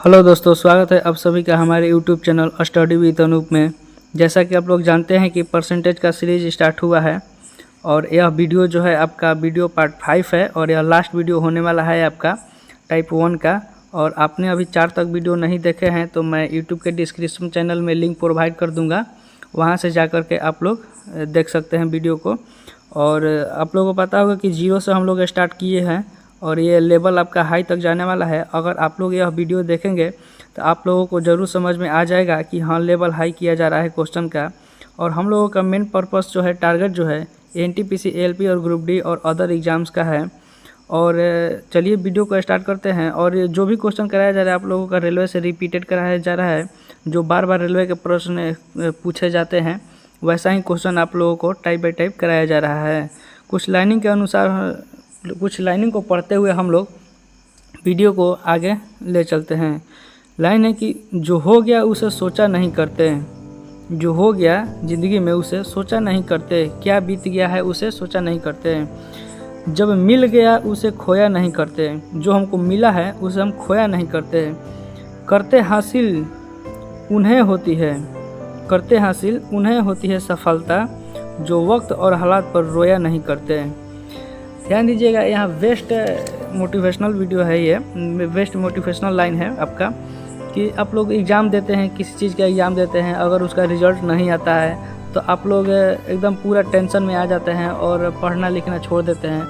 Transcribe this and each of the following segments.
Hello दोस्तों, स्वागत है आप सभी का हमारे YouTube channel Study with Anoop में। जैसा कि आप लोग जानते हैं कि परसेंटेज का सीरीज स्टार्ट हुआ है और यह वीडियो जो है आपका वीडियो पार्ट 5 है और यह लास्ट वीडियो होने वाला है आपका टाइप 1 का। और आपने अभी 4 तक वीडियो नहीं देखे हैं तो मैं यूट्यूब के डिस्क्रिप्शन चैनल में लिंक प्रोवाइड कर दूँगा, वहाँ से जा कर के आप लोग देख सकते हैं वीडियो को। और आप लोगों को पता होगा कि 0 से हम लोग स्टार्ट किए हैं और ये लेवल आपका हाई तक जाने वाला है। अगर आप लोग यह वीडियो देखेंगे तो आप लोगों को ज़रूर समझ में आ जाएगा कि हाँ, लेवल हाई किया जा रहा है क्वेश्चन का। और हम लोगों का मेन पर्पस जो है, टारगेट जो है एनटीपीसी, एएलपी और ग्रुप डी और अदर एग्ज़ाम्स का है। और चलिए वीडियो को स्टार्ट करते हैं। और जो भी क्वेश्चन कराया जा रहा है आप लोगों का रेलवे से रिपीटेड कराया जा रहा है, जो बार बार रेलवे के प्रश्न पूछे जाते हैं वैसा ही क्वेश्चन आप लोगों को टाइप बाई टाइप कराया जा रहा है। कुछ लाइनिंग के अनुसार, कुछ लाइनिंग को पढ़ते हुए हम लोग वीडियो को आगे ले चलते हैं। लाइन है कि जो हो गया उसे सोचा नहीं करते, जो हो गया ज़िंदगी में उसे सोचा नहीं करते, क्या बीत गया है उसे सोचा नहीं करते, जब मिल गया उसे खोया नहीं करते, जो हमको मिला है उसे हम खोया नहीं करते, करते हासिल उन्हें होती है, करते हासिल उन्हें होती है सफलता, जो वक्त और हालात पर रोया नहीं करते। ध्यान दीजिएगा, यहाँ वेस्ट मोटिवेशनल वीडियो है, ये वेस्ट मोटिवेशनल लाइन है आपका कि आप लोग एग्ज़ाम देते हैं, किसी चीज़ का एग्ज़ाम देते हैं, अगर उसका रिजल्ट नहीं आता है तो आप लोग एकदम पूरा टेंशन में आ जाते हैं और पढ़ना लिखना छोड़ देते हैं।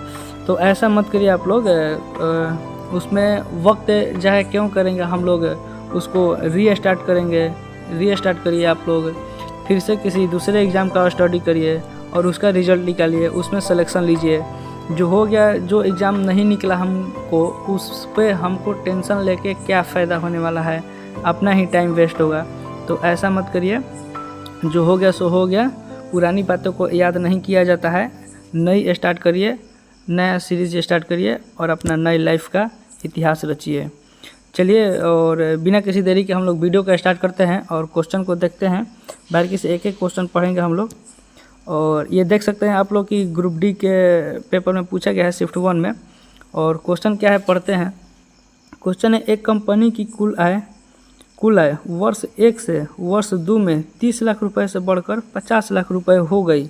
तो ऐसा मत करिए आप लोग, उसमें वक्त जाए क्यों करेंगे, हम लोग उसको रीस्टार्ट करेंगे। रीस्टार्ट करिए आप लोग, फिर से किसी दूसरे एग्ज़ाम का स्टडी करिए और उसका रिजल्ट निकालिए, उसमें सिलेक्शन लीजिए। जो हो गया, जो एग्ज़ाम नहीं निकला हमको, उस पे हमको टेंशन लेके क्या फ़ायदा होने वाला है, अपना ही टाइम वेस्ट होगा। तो ऐसा मत करिए, जो हो गया सो हो गया, पुरानी बातों को याद नहीं किया जाता है। नई स्टार्ट करिए, नया सीरीज स्टार्ट करिए और अपना नई लाइफ का इतिहास रचिए। चलिए, और बिना किसी देरी के हम लोग वीडियो का स्टार्ट करते हैं और क्वेश्चन को देखते हैं। बारीकी से एक एक क्वेश्चन पढ़ेंगे हम लोग। और ये देख सकते हैं आप लोग कि ग्रुप डी के पेपर में पूछा गया है शिफ्ट 1 में। और क्वेश्चन क्या है, पढ़ते हैं। क्वेश्चन है, एक कंपनी की कुल आय वर्ष 1 से वर्ष 2 में 30 लाख रुपए से बढ़कर 50 लाख रुपए हो गई।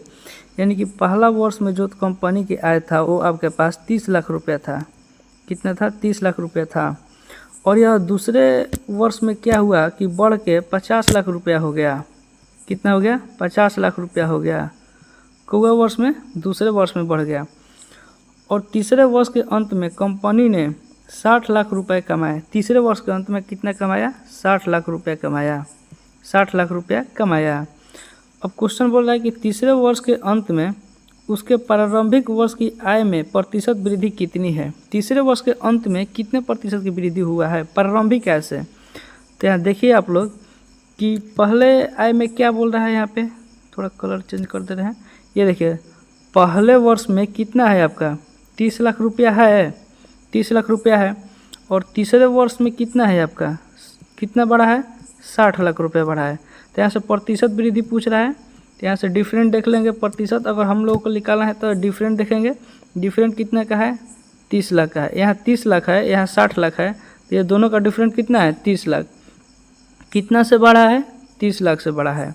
यानी कि पहला वर्ष में जो कंपनी की आय था वो आपके पास 30 लाख रुपया था। कितना था? 30 लाख रुपया था। और यह दूसरे वर्ष में क्या हुआ कि बढ़ के 50 लाख रुपया हो गया। कितना हो गया? 50 लाख रुपया हो गया। कौवा वर्ष में? दूसरे वर्ष में बढ़ गया। और तीसरे वर्ष के अंत में कंपनी ने 60 लाख रुपए कमाए। तीसरे वर्ष के अंत में कितना कमाया? 60 लाख रुपया कमाया। 60 लाख रुपया कमाया। अब क्वेश्चन बोल रहा है कि तीसरे वर्ष के अंत में उसके प्रारंभिक वर्ष की आय में प्रतिशत वृद्धि कितनी है। तीसरे वर्ष के अंत में कितने प्रतिशत की वृद्धि हुआ है प्रारंभिक आय से। तो यहाँ देखिए आप लोग कि पहले आय में क्या बोल रहा है, यहाँ पे थोड़ा कलर चेंज कर दे रहे हैं। ये देखिए, पहले वर्ष में कितना है आपका? 30 लाख रुपया है। 30 लाख रुपया है। और तीसरे वर्ष में कितना है आपका? कितना बढ़ा है? 60 लाख रुपया बढ़ा है। तो यहाँ से प्रतिशत वृद्धि पूछ रहा है, तो यहाँ से डिफरेंट देख लेंगे। प्रतिशत अगर हम लोगों को निकालना है तो डिफरेंट देखेंगे। डिफरेंट कितने का है? 30 लाख का है। यहाँ 30 लाख है, यहाँ 60 लाख है, तो ये दोनों का डिफरेंट कितना है? 30 लाख। कितना से बढ़ा है? 30 लाख से बढ़ा है।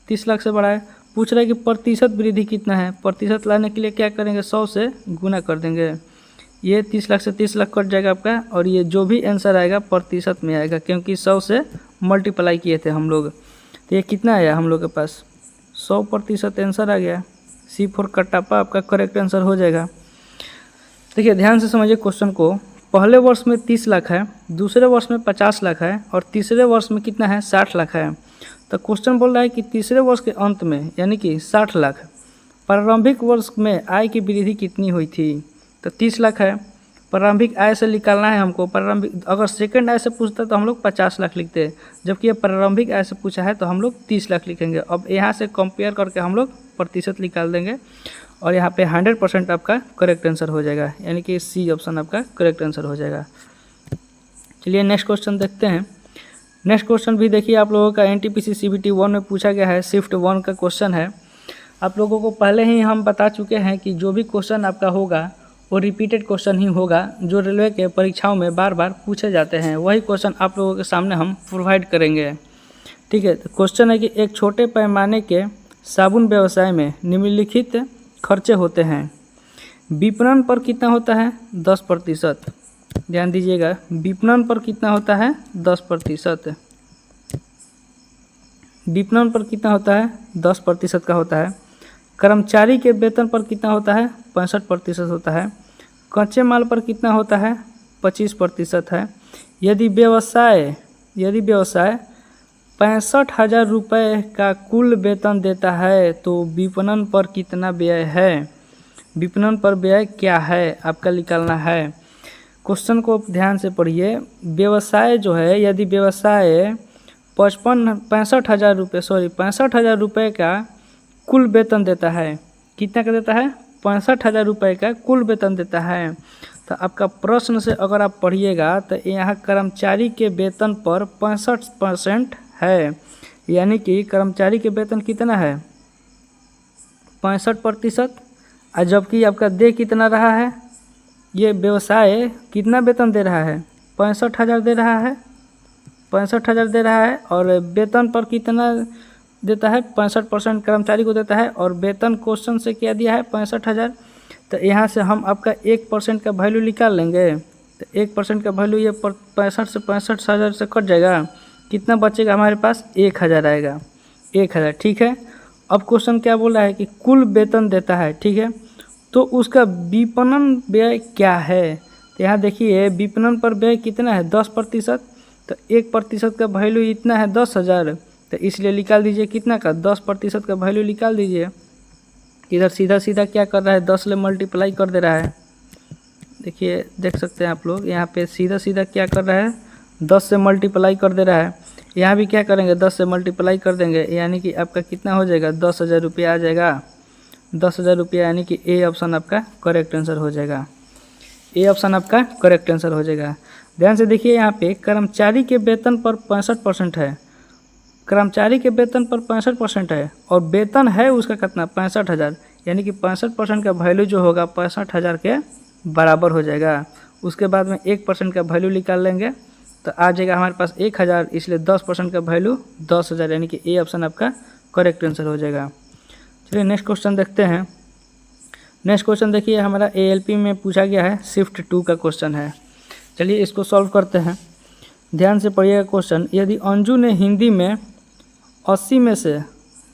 30 लाख से बढ़ा है। पूछ रहा है कि प्रतिशत वृद्धि कितना है। प्रतिशत लाने के लिए क्या करेंगे? 100 से गुना कर देंगे। ये 30 लाख से 30 लाख कट जाएगा आपका, और ये जो भी आंसर आएगा प्रतिशत में आएगा, क्योंकि 100 से मल्टीप्लाई किए थे हम लोग। तो ये कितना आया हम लोग के पास? 100% आंसर आ गया। C4 कट्टापा आपका करेक्ट आंसर हो जाएगा। देखिए, ध्यान से समझिए क्वेश्चन को। पहले वर्ष में 30 लाख है, दूसरे वर्ष में 50 लाख है, और तीसरे वर्ष में कितना है? 60 लाख है। तो क्वेश्चन बोल रहा है कि तीसरे वर्ष के अंत में, यानी कि 60 लाख, प्रारंभिक वर्ष में आय की वृद्धि कितनी हुई थी। तो 30 लाख है, प्रारंभिक आय से निकालना है हमको। प्रारंभिक, अगर सेकंड आय से पूछता तो हम लोग 50 लाख लिखते हैं, जबकि ये प्रारंभिक आय से पूछा है तो हम लोग 30 लाख लिखेंगे। अब यहाँ से कंपेयर करके हम लोग प्रतिशत निकाल देंगे और यहाँ पे 100% आपका करेक्ट आंसर हो जाएगा, यानी कि C ऑप्शन आपका करेक्ट आंसर हो जाएगा। चलिए नेक्स्ट क्वेश्चन देखते हैं। नेक्स्ट क्वेश्चन भी देखिए आप लोगों का NTPC CBT 1 में पूछा गया है। शिफ्ट 1 का क्वेश्चन है। आप लोगों को पहले ही हम बता चुके हैं कि जो भी क्वेश्चन आपका होगा वो रिपीटेड क्वेश्चन ही होगा जो रेलवे के परीक्षाओं में बार बार पूछे जाते हैं, वही क्वेश्चन आप लोगों के सामने हम प्रोवाइड करेंगे। ठीक है, तो क्वेश्चन है कि एक छोटे पैमाने के साबुन व्यवसाय में निम्नलिखित खर्चे होते हैं। विपणन पर कितना होता है? 10%। ध्यान दीजिएगा, विपणन पर कितना होता है? 10%। विपणन पर कितना होता है? 10% का होता है। कर्मचारी के वेतन पर कितना होता है? 65% होता है। कच्चे माल पर कितना होता है? 25% है। यदि व्यवसाय 65,000 रुपये का कुल वेतन देता है तो विपणन पर कितना व्यय है? विपणन पर व्यय क्या है आपका निकालना है। क्वेश्चन को ध्यान से पढ़िए। व्यवसाय जो है, यदि व्यवसाय 65,000 रुपये का कुल वेतन देता है, कितना का देता है? 65,000 रुपये का कुल वेतन देता है। तो आपका प्रश्न से अगर आप पढ़िएगा तो यहाँ कर्मचारी के वेतन पर 65% है, यानी कि कर्मचारी के वेतन कितना है? 65%। और जबकि आपका दे कितना रहा है? ये व्यवसाय कितना वेतन दे रहा है? 65,000 दे रहा है, 65,000 दे रहा है। और वेतन पर कितना देता है? 65% कर्मचारी को देता है। और वेतन क्वेश्चन से क्या दिया है? 65,000। तो यहाँ से हम आपका 1% का वैल्यू निकाल लेंगे। तो 1% का वैल्यू ये 65 से 65,000 से कट जाएगा। कितना बचेगा हमारे पास? 1,000 आएगा। 1,000, ठीक है। अब क्वेश्चन क्या बोल रहा है कि कुल वेतन देता है, ठीक है, तो उसका विपणन व्यय क्या है? तो यहाँ देखिए, विपणन पर व्यय कितना है? 10%। तो 1% का वैल्यू इतना है 10,000, तो इसलिए निकाल दीजिए कितना का? 10% का वैल्यू निकाल दीजिए। इधर सीधा सीधा क्या कर रहा है? 10 से मल्टीप्लाई कर दे रहा है। देखिए, देख सकते हैं आप लोग, यहाँ पे सीधा सीधा क्या कर रहा है? 10 से मल्टीप्लाई कर दे रहा है। यहाँ भी क्या करेंगे? 10 से मल्टीप्लाई कर देंगे, यानी कि आपका कितना हो जाएगा? 10,000 रुपया आ जाएगा। 10,000 रुपया, यानी कि ए ऑप्शन आपका करेक्ट आंसर हो जाएगा। ए ऑप्शन आपका करेक्ट आंसर हो जाएगा। ध्यान से देखिए, यहाँ पे कर्मचारी के वेतन पर 65% है। कर्मचारी के वेतन पर 65% है और वेतन है उसका कितना? 65,000, यानी कि 65% का वैल्यू जो होगा 65,000 के बराबर हो जाएगा। उसके बाद में 1% का वैल्यू निकाल लेंगे तो आ जाएगा हमारे पास 1,000, इसलिए 10% का वैल्यू 10,000, यानी कि ए ऑप्शन आपका करेक्ट आंसर हो जाएगा। चलिए नेक्स्ट क्वेश्चन देखते हैं। नेक्स्ट क्वेश्चन देखिए, हमारा ALP में पूछा गया है, शिफ्ट 2 का क्वेश्चन है। चलिए इसको सॉल्व करते हैं। ध्यान से पढ़िएगा क्वेश्चन। यदि अंजू ने हिंदी में 80 में से,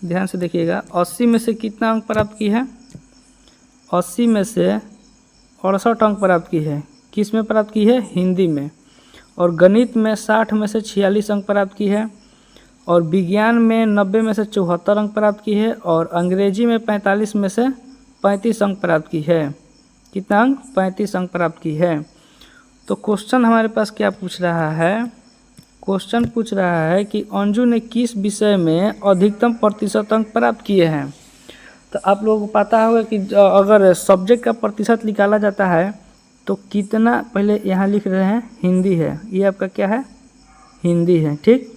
ध्यान से देखिएगा, 80 में से कितना अंक प्राप्त की है? 80 में से 68 अंक प्राप्त की है। किस में प्राप्त की है? हिंदी में। और गणित में 60 में से 46 अंक प्राप्त की है। और विज्ञान में 90 में से 74 अंक प्राप्त की है। और अंग्रेजी में 45 में से 35 अंक प्राप्त की है। कितना अंक? 35 अंक प्राप्त की है। तो क्वेश्चन हमारे पास क्या पूछ रहा है? क्वेश्चन पूछ रहा है कि अंजू ने किस विषय में अधिकतम प्रतिशत अंक प्राप्त किए हैं। तो आप लोगों को पता होगा कि अगर सब्जेक्ट का प्रतिशत निकाला जाता है तो कितना, पहले यहाँ लिख रहे हैं हिंदी है, ये आपका क्या है? हिंदी है, ठीक।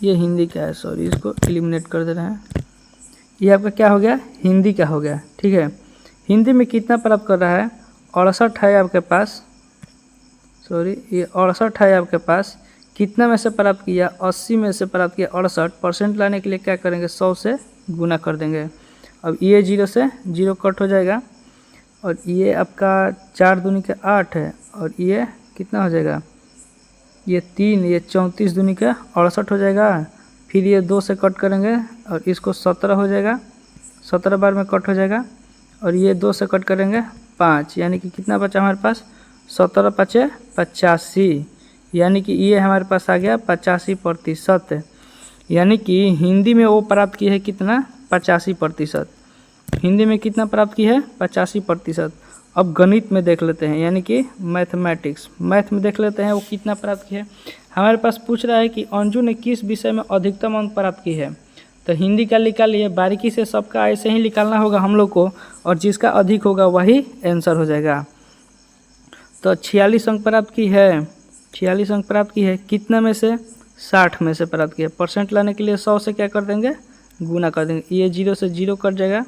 ये हिंदी का है, सॉरी, इसको एलिमिनेट कर दे रहे हैं। ये आपका क्या हो गया? हिंदी का हो गया, ठीक है। हिंदी में कितना प्राप्त कर रहा है? 68 है आपके पास, सॉरी, ये 68 है आपके पास। कितना में से प्राप्त किया? 80 में से प्राप्त किया 68%। लाने के लिए क्या करेंगे? 100 से गुना कर देंगे। अब ये 0 से 0 कट हो जाएगा। और ये आपका 4 दूनी का 8 है। और ये कितना हो जाएगा? ये 3, ये 34 दूनी का 68 हो जाएगा। फिर ये 2 से कट करेंगे और इसको 17 हो जाएगा। 17 बार में कट हो जाएगा। और ये 2 से कट करेंगे 5, यानी कि कितना बचा हमारे पास? 17 × 5 = 85, यानी कि ये हमारे पास आ गया 85%। यानी कि हिंदी में वो प्राप्त की है कितना? 85%। हिंदी में कितना प्राप्त की है? 85%। अब गणित में देख लेते हैं, यानी कि मैथमेटिक्स, मैथ में देख लेते हैं वो कितना प्राप्त की है। हमारे पास पूछ रहा है कि अंजू ने किस विषय में अधिकतम अंक प्राप्त की है। तो हिंदी का निकालिए, बारीकी से सबका ऐसे ही निकालना होगा हम लोग को, और जिसका अधिक होगा वही आंसर हो जाएगा। तो 46 अंक प्राप्त की है। 46 अंक प्राप्त की है। कितना में से? 60 में से प्राप्त किया। परसेंट लाने के लिए 100 से क्या कर देंगे? गुना कर देंगे। ये 0 से 0 कट जाएगा।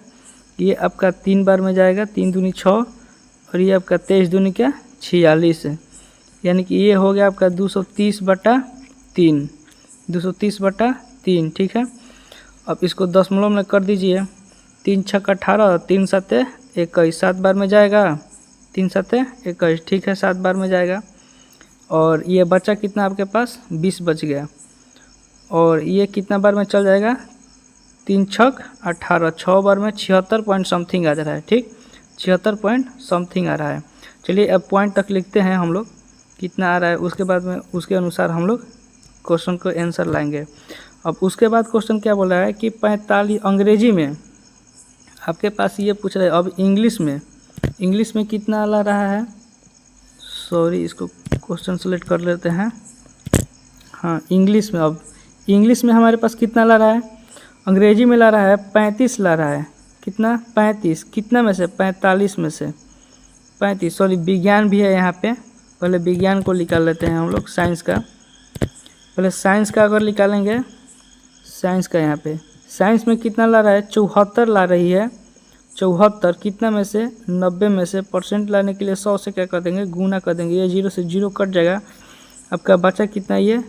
ये आपका 3 बार में जाएगा, 3 दूनी 6, और ये आपका 23 दूनी क्या 46 है, यानी कि ये हो गया आपका 230/3, 230/3। ठीक है, अब इसको दशमलव में कर दीजिए। 3 छक्का 18, 3 सत्ते 21, 7 बार में जाएगा, 3 सत्ते 21। ठीक है, 7 बार में जाएगा। और ये बचा कितना आपके पास 20 बच गया। और ये कितना बार में चल जाएगा 3 छक 18, 6 बार में 76 पॉइंट समथिंग आ जा रहा है। ठीक, 76 पॉइंट समथिंग आ रहा है। चलिए अब पॉइंट तक लिखते हैं हम लोग कितना आ रहा है, उसके बाद में उसके अनुसार हम लोग क्वेश्चन को आंसर लाएंगे। अब उसके बाद क्वेश्चन क्या बोल रहा है कि 45 अंग्रेजी में आपके पास ये पूछ रहा है। अब इंग्लिश में कितना ला रहा है, सॉरी इसको क्वेश्चन सेलेक्ट कर लेते हैं। हाँ, इंग्लिश में, अब इंग्लिश में हमारे पास कितना ला रहा है, अंग्रेजी में ला रहा है 35 ला रहा है। कितना 35, कितना में से 45 में से 35, सॉरी विज्ञान भी है यहाँ पे। पहले विज्ञान को निकाल लेते हैं हम लोग, साइंस का। पहले साइंस का अगर निकालेंगे, साइंस का यहाँ पे साइंस में कितना ला रहा है 74 ला रही है। 74 कितना में से 90 में से, परसेंट लाने के लिए 100 से क्या कर देंगे गुना कर देंगे, ये 0 से 0 कट जाएगा। आपका बचा कितना, ये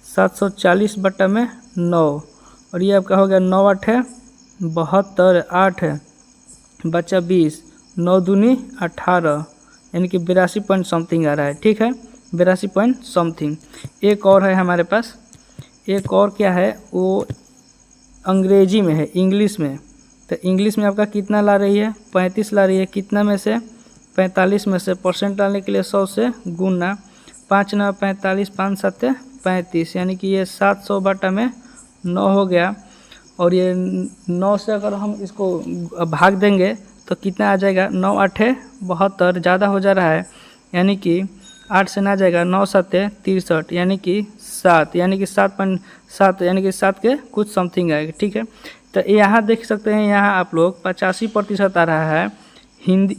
740/9, और ये आपका हो गया 9 8 है 72, 8 है बचा 20, 9 दूनी 18, यानी कि 82 पॉइंट समथिंग आ रहा है। ठीक है, 82 पॉइंट समथिंग। एक और है हमारे पास, एक और क्या है, वो अंग्रेजी में है, इंग्लिश में। तो इंग्लिश में आपका कितना ला रही है 35 ला रही है। कितना में से 45 में से, परसेंट लाने के लिए 100 से गुना, 5 9 45, 5 7 35, यानी कि ये 700/9 हो गया। और ये 9 से अगर हम इसको भाग देंगे तो कितना आ जाएगा, 9 8 72, ज़्यादा हो जा रहा है, यानी कि 8 से ना जाएगा, 9 7 63, यानी कि 7, यानी कि 7.7, यानी कि 7 के कुछ समथिंग आएगा। ठीक है, तो यहाँ देख सकते हैं, यहाँ आप लोग 85% आ रहा है हिंदी,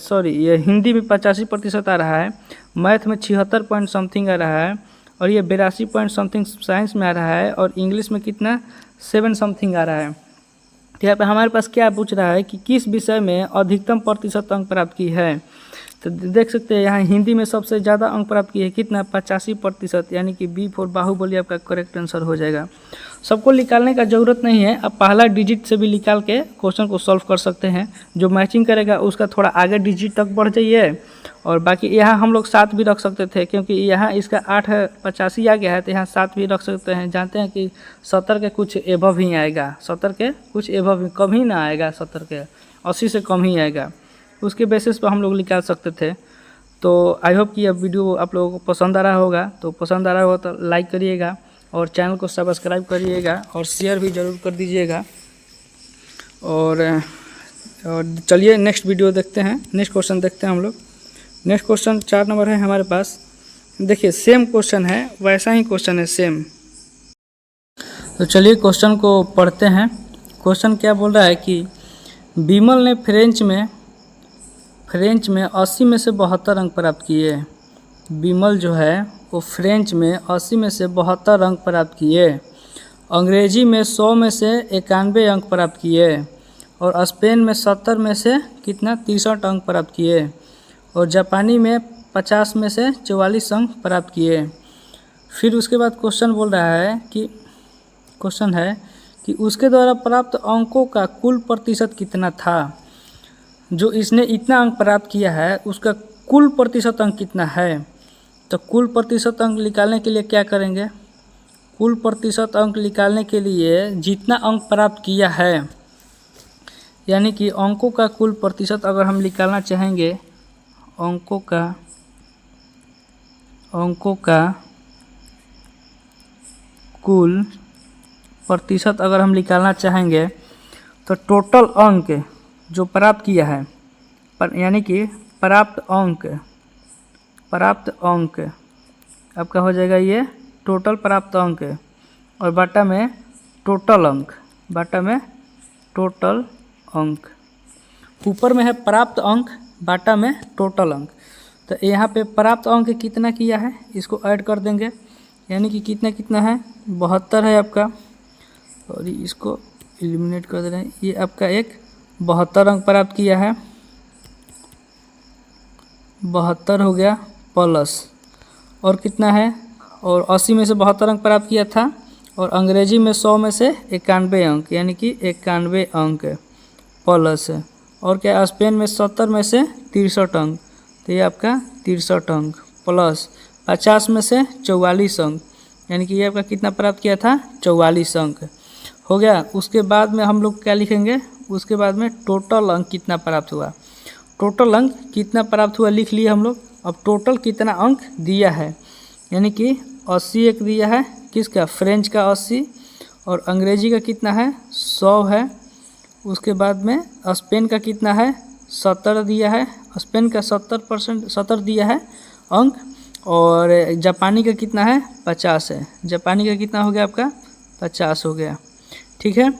सॉरी ये हिंदी में 85% आ रहा है, मैथ में 76 पॉइंट समथिंग आ रहा है, और ये 82 पॉइंट समथिंग साइंस में आ रहा है, और इंग्लिश में कितना 7 समथिंग आ रहा है। तो यहाँ पे हमारे पास क्या पूछ रहा है कि किस विषय में अधिकतम प्रतिशत अंक प्राप्त की है। तो देख सकते हैं यहाँ हिंदी में सबसे ज़्यादा अंक प्राप्त की है, कितना 85%, यानी कि B4 बाहुबली आपका करेक्ट आंसर हो जाएगा। सबको निकालने का ज़रूरत नहीं है, आप पहला डिजिट से भी निकाल के क्वेश्चन को सॉल्व कर सकते हैं। जो मैचिंग करेगा उसका थोड़ा आगे डिजिट तक बढ़ जाइए, और बाकी यहाँ हम लोग 7 भी रख सकते थे, क्योंकि यहाँ इसका 885 आ गया है, तो यहाँ 7 भी रख सकते हैं। जानते हैं कि 70 के कुछ एबव ही आएगा, 70 के कुछ एबव, कम ही ना आएगा, 70 के 80 से कम ही आएगा, उसके बेसिस पर हम लोग निकाल सकते थे। तो आई होप कि यह वीडियो आप लोगों को पसंद आ रहा होगा। तो पसंद आ रहा होगा तो लाइक करिएगा, और चैनल को सब्सक्राइब करिएगा, और शेयर भी ज़रूर कर दीजिएगा। और चलिए नेक्स्ट वीडियो देखते हैं, नेक्स्ट क्वेश्चन देखते हैं हम लोग। नेक्स्ट क्वेश्चन 4 नंबर है हमारे पास। देखिए सेम क्वेश्चन है, वैसा ही क्वेश्चन है सेम। तो चलिए क्वेश्चन को पढ़ते हैं। क्वेश्चन क्या बोल रहा है कि विमल ने फ्रेंच में 80 में से 72 अंक प्राप्त किए। विमल जो है वो फ्रेंच में 80 में से 72 अंक प्राप्त किए। अंग्रेजी में 100 में से 91 अंक प्राप्त किए, और स्पेन में 70 में से कितना 63 अंक प्राप्त किए, और जापानी में 50 में से 44 अंक प्राप्त किए। फिर उसके बाद क्वेश्चन बोल रहा है कि क्वेश्चन है कि उसके द्वारा प्राप्त अंकों का कुल प्रतिशत कितना था। जो इसने इतना अंक प्राप्त किया है उसका कुल प्रतिशत अंक कितना है। तो कुल प्रतिशत अंक निकालने के लिए क्या करेंगे, कुल प्रतिशत अंक निकालने के लिए जितना अंक प्राप्त किया है, यानी कि अंकों का कुल प्रतिशत अगर हम निकालना चाहेंगे, अंकों का कुल प्रतिशत अगर हम निकालना चाहेंगे, तो टोटल अंक जो प्राप्त किया है, यानी कि प्राप्त अंक आपका हो जाएगा ये टोटल प्राप्त अंक, और बाटा में टोटल अंक, ऊपर में है प्राप्त अंक, बाटा में टोटल अंक। तो यहाँ पे प्राप्त अंक कितना किया है इसको ऐड कर देंगे, यानी कि कितना है 72 है आपका, और इसको एलिमिनेट कर दे रहे हैं। ये आपका एक 72 अंक प्राप्त किया है, 72 हो गया प्लस, और कितना है, और 80 में से 72 अंक प्राप्त किया था, और अंग्रेजी में 100 में से 91 अंक, यानी कि 91 अंक प्लस है, और क्या स्पेन में 70 में से 63 अंक, तो ये आपका 63 अंक प्लस 50 में से 44 अंक, यानी कि ये आपका कितना प्राप्त किया था, 44 अंक हो गया। उसके बाद में हम लोग क्या लिखेंगे, उसके बाद में टोटल अंक कितना प्राप्त हुआ, टोटल अंक कितना प्राप्त हुआ लिख लिए हम लोग। अब टोटल कितना अंक दिया है, यानी कि 80 एक दिया है, किसका, फ्रेंच का 80, और अंग्रेजी का कितना है, 100 है। उसके बाद में स्पेन का कितना है, 70 दिया है, स्पेन का 70% दिया है अंक, और जापानी का कितना है, 50 है, जापानी का कितना हो गया आपका, 50 हो गया। ठीक है,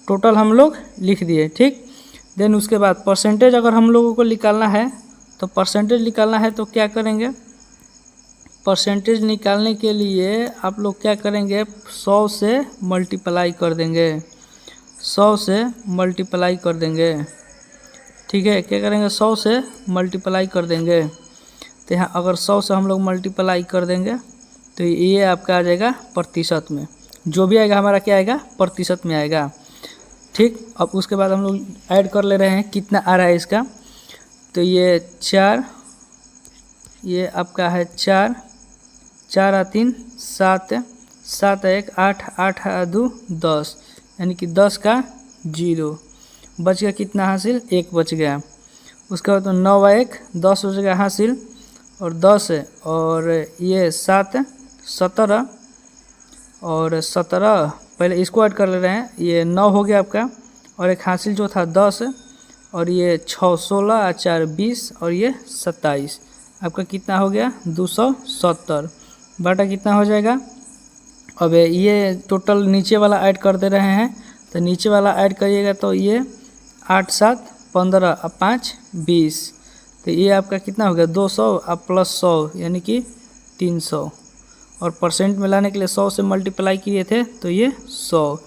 टोटल हम लोग लिख दिए। ठीक, देन उसके बाद परसेंटेज अगर हम लोगों को निकालना है, तो परसेंटेज निकालना है तो क्या करेंगे, परसेंटेज निकालने के लिए आप लोग क्या करेंगे, 100 से मल्टीप्लाई कर देंगे, 100 से मल्टीप्लाई कर देंगे। ठीक है, क्या करेंगे, 100 से मल्टीप्लाई कर देंगे। तो यहाँ अगर 100 से हम लोग मल्टीप्लाई कर देंगे तो ये आपका आ जाएगा प्रतिशत में, जो भी आएगा हमारा क्या आएगा, प्रतिशत में आएगा। ठीक, अब उसके बाद हम लोग ऐड कर ले रहे हैं कितना आ रहा है इसका, तो ये 4, ये आपका है 4, 4 आ 3 7, 7 1 8, 8 आ 2 10, यानी कि 10 का 0 बच गया, कितना हासिल, 1 बच गया। उसके बाद तो 9 व 1 10 हो जाएगा हासिल, और 10 है, और ये 7 17, और 17 पहले इसको ऐड कर ले रहे हैं, ये 9 हो गया आपका, और एक हासिल जो था 10, और ये 6 16 और 4 20, और ये 27, आपका कितना हो गया, 270 बटा कितना हो जाएगा। अब ये टोटल नीचे वाला ऐड कर दे रहे हैं, तो नीचे वाला ऐड करिएगा तो ये 8 7 15 और 5 20, तो ये आपका कितना हो गया, 200 और प्लस 100 यानी कि 300, और परसेंट में लाने के लिए 100 से मल्टीप्लाई किए थे तो ये 100,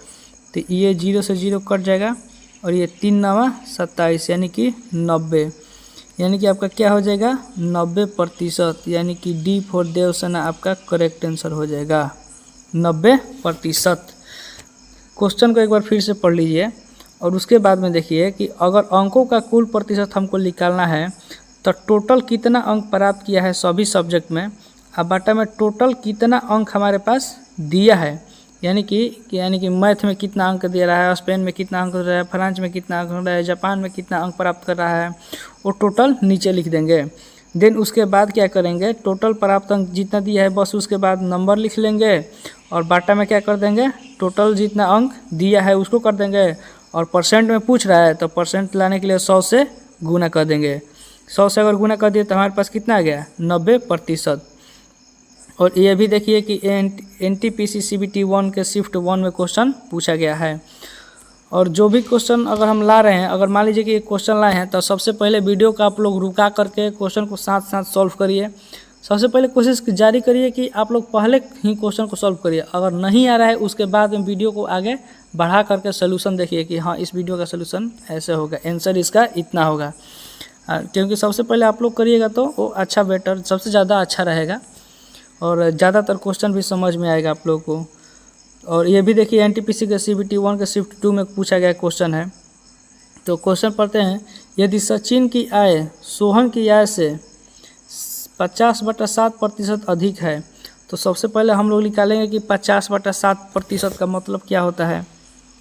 तो ये 0 से 0 कट जाएगा, और ये 3 9 27 यानी कि 90, यानी कि आपका क्या हो जाएगा, 90%, यानी कि डी फॉर देवसेना आपका करेक्ट आंसर हो जाएगा, 90%। क्वेश्चन को एक बार फिर से पढ़ लीजिए, और उसके बाद में देखिए कि अगर अंकों का कुल प्रतिशत हमको निकालना है तो टोटल कितना अंक प्राप्त किया है सभी सब्जेक्ट में, अब बटा में टोटल कितना अंक हमारे पास दिया है, यानी कि मैथ में कितना अंक दे रहा है, स्पेन में कितना अंक दे रहा है, फ्रांस में कितना अंक दे रहा है, जापान में कितना अंक प्राप्त कर रहा है, वो टोटल नीचे लिख देंगे। देन उसके बाद क्या करेंगे, टोटल प्राप्त अंक जितना दिया है बस उसके बाद नंबर लिख लेंगे, और बाटा में क्या कर देंगे, टोटल जितना अंक दिया है उसको कर देंगे, और परसेंट में पूछ रहा है तो परसेंट लाने के लिए 100 से गुना कर देंगे। 100 से अगर गुना कर दिए तो हमारे पास कितना आ गया, 90%। और ये भी देखिए कि NTPC CBT 1 के शिफ्ट 1 में क्वेश्चन पूछा गया है। और जो भी क्वेश्चन अगर हम ला रहे हैं, अगर मान लीजिए कि एक क्वेश्चन लाए हैं तो सबसे पहले वीडियो का आप लोग रुका करके क्वेश्चन को साथ साथ सॉल्व करिए। सबसे पहले कोशिश जारी करिए कि आप लोग पहले ही क्वेश्चन को सॉल्व करिए, अगर नहीं आ रहा है उसके बाद में वीडियो को आगे बढ़ा करके सोल्यूशन देखिए कि हाँ इस वीडियो का सोल्यूशन ऐसे होगा, आंसर इसका इतना होगा, क्योंकि सबसे पहले आप लोग करिएगा तो वो अच्छा बेटर सबसे ज़्यादा अच्छा रहेगा, और ज़्यादातर क्वेश्चन भी समझ में आएगा आप लोगों को। और ये भी देखिए NTPC के CBT 1 के शिफ्ट 2 में पूछा गया क्वेश्चन है। तो क्वेश्चन पढ़ते हैं, यदि सचिन की आय सोहन की आय से 50/7% अधिक है, तो सबसे पहले हम लोग निकालेंगे कि 50/7% का मतलब क्या होता है।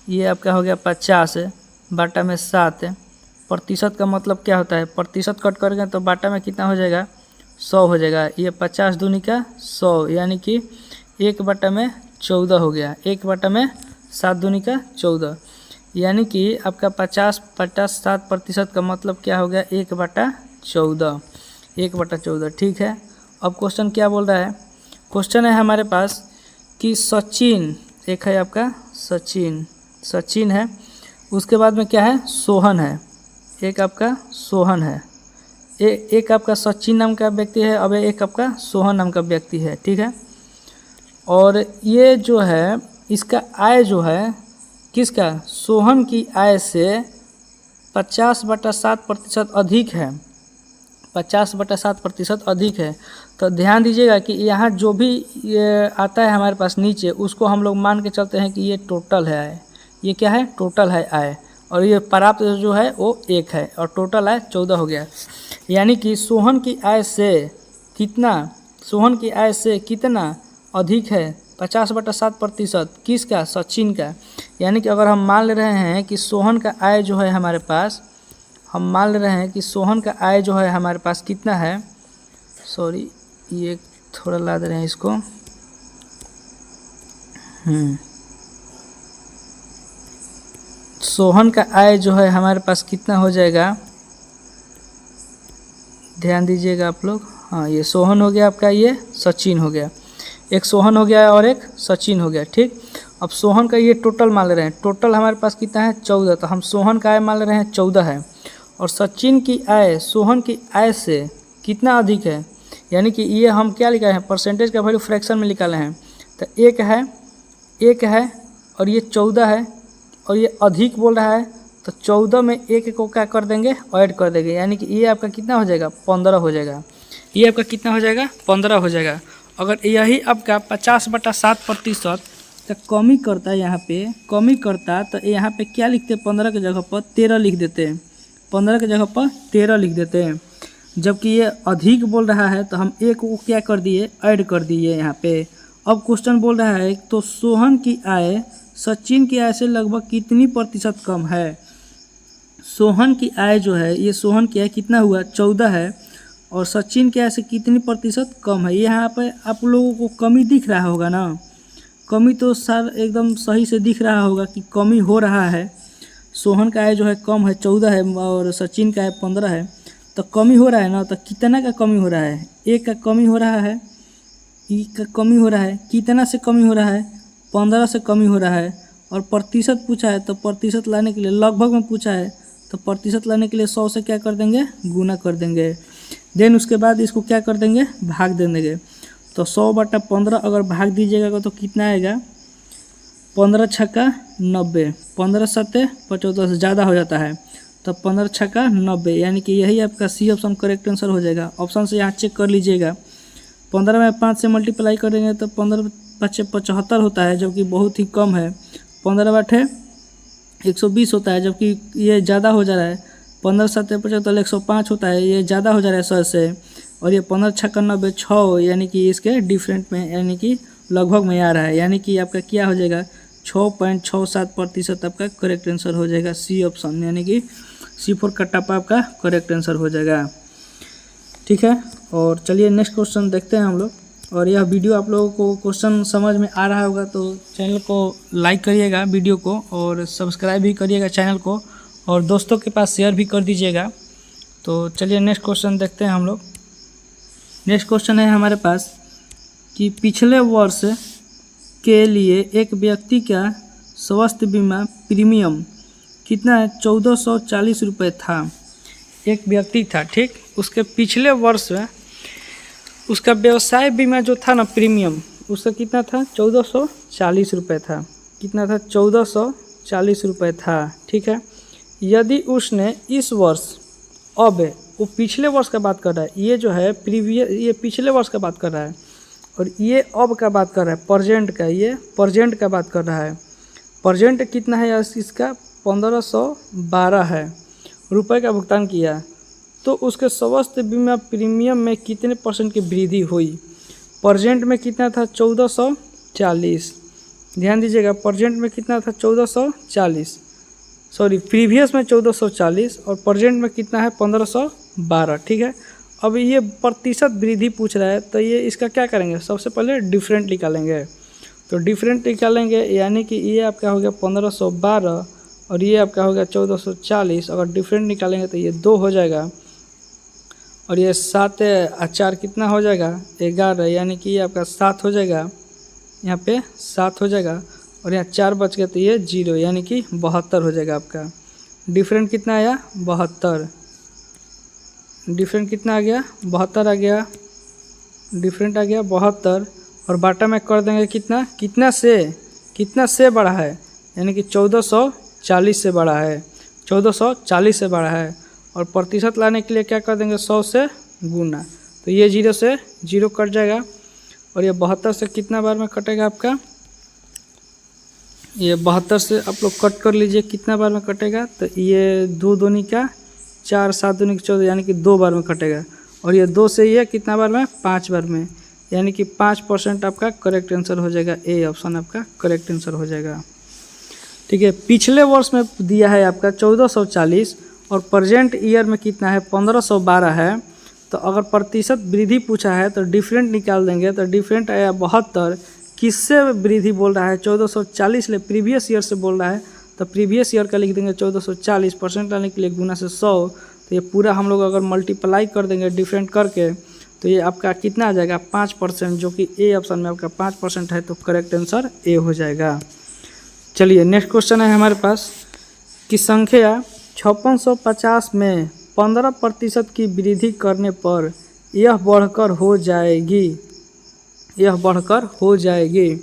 ये आपका हो गया 50/7, प्रतिशत का मतलब क्या होता है, प्रतिशत कट करेंगे तो बाटा में कितना हो जाएगा, 100 हो जाएगा। ये 50 दूनी का 100 यानी कि 1/14 हो गया, 1/7 दूनी का 14, यानी कि आपका 50/7% का मतलब क्या हो गया, 1/14, 1/14। ठीक है, अब क्वेश्चन क्या बोल रहा है, क्वेश्चन है हमारे पास कि सचिन, एक है आपका सचिन है, उसके बाद में क्या है, सोहन है, एक आपका सोहन है, एक आपका सचिन नाम का व्यक्ति है, अब एक आपका सोहन नाम का व्यक्ति है। ठीक है, और ये जो है इसका आय जो है किसका, सोहन की आय से 50/7% अधिक है, 50/7% अधिक है। तो ध्यान दीजिएगा कि यहाँ जो भी ये आता है हमारे पास नीचे, उसको हम लोग मान के चलते हैं कि ये टोटल है आय। ये क्या है? टोटल है आय। और ये प्राप्त जो है वो 1 है और टोटल आय 14 हो गया। यानी कि सोहन की आय से कितना अधिक है? 50/7%। किसका? सचिन का। यानी कि अगर हम मान ले रहे हैं कि सोहन का आय जो है हमारे पास, कितना है, सॉरी ये थोड़ा ला दे रहे हैं इसको। सोहन का आय जो है हमारे पास कितना हो जाएगा, ध्यान दीजिएगा आप लोग। हाँ, ये सोहन हो गया आपका, ये सचिन हो गया। एक सोहन हो गया और एक सचिन हो गया। ठीक, अब सोहन का ये टोटल मान ले रहे हैं। टोटल हमारे पास कितना है? 14। तो हम सोहन का आय मान ले रहे हैं 14 है। और सचिन की आय सोहन की आय से कितना अधिक है? यानी कि ये हम क्या लिखा है? परसेंटेज का वैल्यू फ्रैक्शन में निकाले हैं। तो 1 है और ये 14 है और ये अधिक बोल रहा है। तो 14 में 1 को क्या कर देंगे? ऐड कर देंगे। यानी कि ये आपका कितना हो जाएगा? 15 हो जाएगा। ये आपका कितना हो जाएगा? 15 हो जाएगा। अगर यही आपका 50/7% तो कमी करता है, यहाँ पे कमी करता तो यहाँ पे क्या लिखते? 15 की जगह पर 13 लिख देते हैं। 15 की जगह पर 13 लिख देते हैं। जबकि ये अधिक बोल रहा है तो हम 1 को क्या कर दिए? ऐड कर दिए यहाँ पे। अब क्वेश्चन बोल रहा है तो सोहन की आय सचिन की आय से लगभग कितनी प्रतिशत कम है? सोहन की आय जो है, ये सोहन की आय कितना हुआ? 14 है और सचिन की आय से कितनी प्रतिशत कम है? यहाँ पे आप लोगों को कमी दिख रहा होगा ना? कमी तो सर एकदम सही से दिख रहा होगा कि कमी हो रहा है। सोहन का आय जो है कम है, 14 है और सचिन का आय 15 है। तो कमी हो रहा है ना? तो कितना का कमी हो रहा है? 1 का कमी हो रहा है, ई का कमी हो रहा है। कितना से कमी हो रहा है? 15 से कमी हो रहा है। और प्रतिशत पूछा है तो प्रतिशत लाने के लिए लगभग में पूछा है, तो प्रतिशत लाने के लिए 100 से क्या कर देंगे? गुना कर देंगे। देन उसके बाद इसको क्या कर देंगे? भाग दे देंगे। तो 100/15 अगर भाग दीजिएगा तो कितना आएगा? 15 छक्का 90, 15 7 75 से ज़्यादा हो जाता है। तो 15 छक्का 90, यानी कि यही आपका सी ऑप्शन करेक्ट आंसर हो जाएगा। ऑप्शन से यहाँ चेक कर लीजिएगा। 15 में 5 से मल्टीप्लाई करेंगे तो 15 5 75 होता है, जबकि बहुत ही कम है। 15 8 120 होता है, जबकि ये ज़्यादा हो जा रहा है। 15 7 75 105 होता है, ये ज़्यादा हो जा रहा है 100 से। और ये 15 छक्का 90 6, यानी कि इसके डिफरेंट में, यानी कि लगभग में आ रहा है। यानी कि आपका क्या हो जाएगा? 6.67% आपका करेक्ट आंसर हो जाएगा, सी ऑप्शन। यानी कि C4 का टप्पा आपका करेक्ट आंसर हो जाएगा। ठीक है, और चलिए नेक्स्ट क्वेश्चन देखते हैं हम लोग। और यह वीडियो आप लोगों को क्वेश्चन समझ में आ रहा होगा तो चैनल को लाइक करिएगा वीडियो को, और सब्सक्राइब भी करिएगा चैनल को, और दोस्तों के पास शेयर भी कर दीजिएगा। तो चलिए नेक्स्ट क्वेश्चन देखते हैं हम लोग। नेक्स्ट क्वेश्चन है हमारे पास कि पिछले वर्ष के लिए एक व्यक्ति का स्वास्थ्य बीमा प्रीमियम कितना है? 1440 रुपये था। एक व्यक्ति था, ठीक, उसके पिछले वर्ष में उसका व्यवसाय बीमा जो था ना, प्रीमियम, उसका कितना था? 1440 रुपये था। कितना था? 1440 रुपये था। ठीक है, यदि उसने इस वर्ष, अब वो पिछले वर्ष का बात कर रहा है, ये जो है प्रीवियस, ये पिछले वर्ष का बात कर रहा है, और ये अब का बात कर रहा है, प्रेजेंट का, ये प्रेजेंट का बात कर रहा है। प्रेजेंट कितना है इसका? 1512 है रुपये का भुगतान किया, तो उसके स्वास्थ्य बीमा प्रीमियम में कितने % की वृद्धि हुई? प्रेजेंट में कितना था? 1440। ध्यान दीजिएगा, प्रेजेंट में कितना था? 1440, सॉरी प्रीवियस में 1440, और प्रेजेंट में कितना है? 1512। ठीक है, अब ये प्रतिशत वृद्धि पूछ रहा है, तो ये इसका क्या करेंगे? सबसे पहले डिफरेंट निकालेंगे। तो डिफरेंट निकालेंगे, यानी कि ये आपका हो गया 1512 और ये आपका हो गया 1440। अगर डिफरेंट निकालेंगे तो ये 2 हो जाएगा, और ये 7 और 4 कितना हो जाएगा? 11, यानी कि ये आपका 7 हो जाएगा। यहाँ पे 7 हो जाएगा, और यहाँ 4 बच गया तो ये 0, यानी कि 72 हो जाएगा आपका। डिफरेंट कितना आया? 72। डिफरेंट कितना आ गया? 72 आ गया। डिफरेंट आ गया 72, और बाटा में कर देंगे कितना? कितना से बड़ा है? यानी कि 1440 से बड़ा है। 1440 से बड़ा है, और प्रतिशत लाने के लिए क्या कर देंगे? 100 से गुना। तो ये 0 से 0 कट जाएगा और ये 72 से कितना बार में कटेगा आपका, ये 72 से आप लोग कट कर लीजिए कितना बार में कटेगा। तो ये 2 दूनी का 4, 7 दूनी का 14 यानी कि 2 बार में कटेगा। और ये 2 से ये कितना बार में, 5 बार में, यानी कि 5% आपका करेक्ट आंसर हो जाएगा। ए ऑप्शन आपका करेक्ट आंसर हो जाएगा। ठीक है, पिछले वर्ष में दिया है आपका 1440 और प्रेजेंट ईयर में कितना है 1512 है। तो अगर प्रतिशत वृद्धि पूछा है तो डिफरेंट निकाल देंगे। तो डिफरेंट आया 72, किससे वृद्धि बोल रहा है 1440 ले प्रीवियस ईयर से बोल रहा है। तो प्रीवियस ईयर का लिख देंगे 1440, परसेंट लाने के लिए गुना से 100। तो ये पूरा हम लोग अगर मल्टीप्लाई कर देंगे डिफरेंट करके तो ये आपका कितना आ जाएगा 5%, जो कि ए ऑप्शन में आपका 5% है। तो करेक्ट आंसर ए हो जाएगा। चलिए नेक्स्ट क्वेश्चन है हमारे पास कि संख्या 5650 में 15% की वृद्धि करने पर यह बढ़कर हो जाएगी, यह बढ़कर हो जाएगी।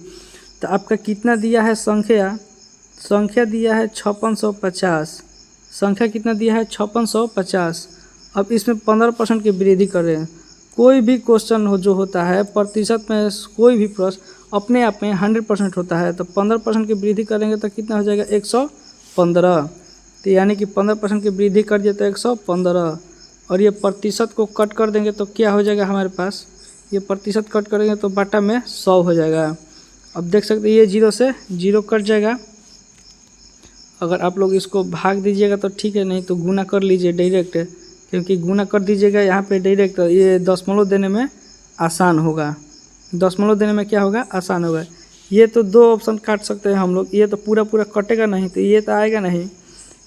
तो आपका कितना दिया है संख्या दिया है 5650, संख्या कितना दिया है 5650। अब इसमें 15% की वृद्धि कर रहे हैं। कोई भी क्वेश्चन हो जो होता है प्रतिशत में, कोई भी प्रश्न अपने आप में 100% होता है। तो 15% की वृद्धि करेंगे तो कितना हो जाएगा 115। तो यानी कि 15% की वृद्धि कर दिए तो 115 और ये प्रतिशत को कट कर देंगे तो क्या हो जाएगा हमारे पास, ये प्रतिशत कट करेंगे तो बटा में 100 हो जाएगा। अब देख सकते हैं ये 0 से 0 कट जाएगा। अगर आप लोग इसको भाग दीजिएगा तो ठीक है, नहीं तो गुना कर लीजिए डायरेक्ट, क्योंकि गुना कर दीजिएगा यहाँ पे डायरेक्ट ये दशमलव देने में आसान होगा। दशमलव देने में क्या होगा, आसान होगा। ये तो 2 ऑप्शन काट सकते हैं हम लोग, ये तो पूरा कटेगा नहीं, तो ये तो आएगा नहीं।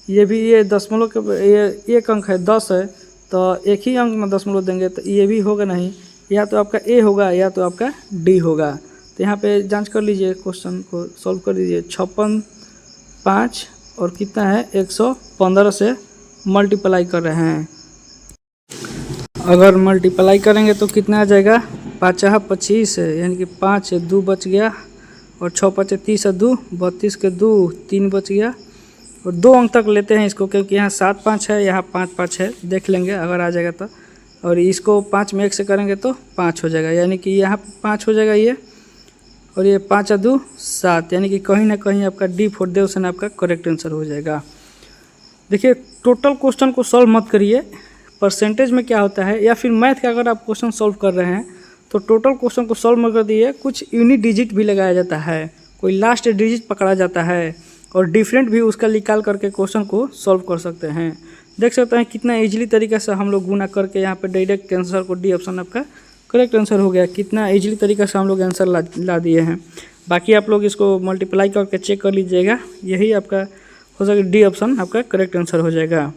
ये भी ये दशमलव के ये 1 अंक है 10 है तो एक ही अंक में दशमलव देंगे तो ये भी होगा नहीं। या तो आपका ए होगा या तो आपका डी होगा। तो यहाँ पे जांच कर लीजिए, क्वेश्चन को सॉल्व कर दीजिए। 56 5 और कितना है 115 से मल्टीप्लाई कर रहे हैं। अगर मल्टीप्लाई करेंगे तो कितना आ जाएगा 5 25 है, यानी कि 5 2 बच गया और 6 5 30 2 32 के 2 3 बच गया। और 2 अंक तक लेते हैं इसको, क्योंकि यहाँ 7 5 है, यहाँ 5 5 है, देख लेंगे अगर आ जाएगा तो। और इसको 5 में 1 से करेंगे तो 5 हो जाएगा, यानी कि यहाँ 5 हो जाएगा ये, और ये 5 2 7, यानी कि कहीं ना कहीं आपका डी 4 दे ऑप्शन आपका करेक्ट आंसर हो जाएगा। देखिए टोटल क्वेश्चन को सॉल्व मत करिए, परसेंटेज में क्या होता है या फिर मैथ का अगर आप क्वेश्चन सॉल्व कर रहे हैं तो टोटल क्वेश्चन को सॉल्व मत कर दिए। कुछ यूनिक डिजिट भी लगाया जाता है, कोई लास्ट डिजिट पकड़ा जाता है और डिफरेंट भी उसका निकाल करके क्वेश्चन को सॉल्व कर सकते हैं। देख सकते हैं कितना इजीली तरीके से हम लोग गुना करके यहाँ पे डायरेक्ट आंसर को डी ऑप्शन आपका करेक्ट आंसर हो गया। कितना इजीली तरीके से हम लोग आंसर ला दिए हैं। बाकी आप लोग इसको मल्टीप्लाई करके चेक कर लीजिएगा, यही आपका हो सके डी ऑप्शन आपका करेक्ट आंसर हो जाएगा।